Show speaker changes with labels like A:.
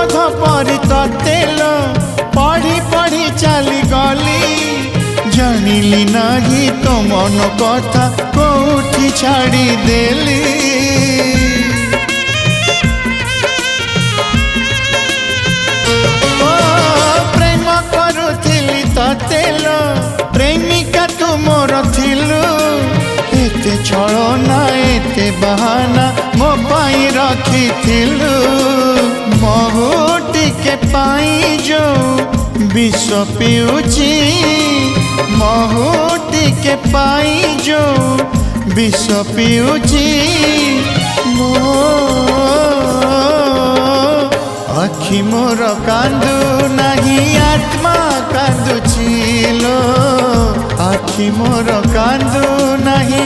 A: ଔଷଧ ପରି ତେଲ ପଢ଼ି ପଢ଼ି ଚାଲି ଗଲି ଜାଣିଲି ନାହିଁ ତୋ ମନ କଥା କୋଉଠି ଛାଡ଼ି ଦେଲି ପ୍ରେମ କରୁଥିଲି ତେଲ ପ୍ରେମିକା ତୁ ମୋର ଥିଲୁ एते छलना एते बहाना मो पाई रखिथिलु महु टिके पाई जो विष पिउची महु टिके पाई जो विष पिउची मो आखि मोर कांदु नहीं आत्मा कांदुची लो आखि मोर कांदु नहीं।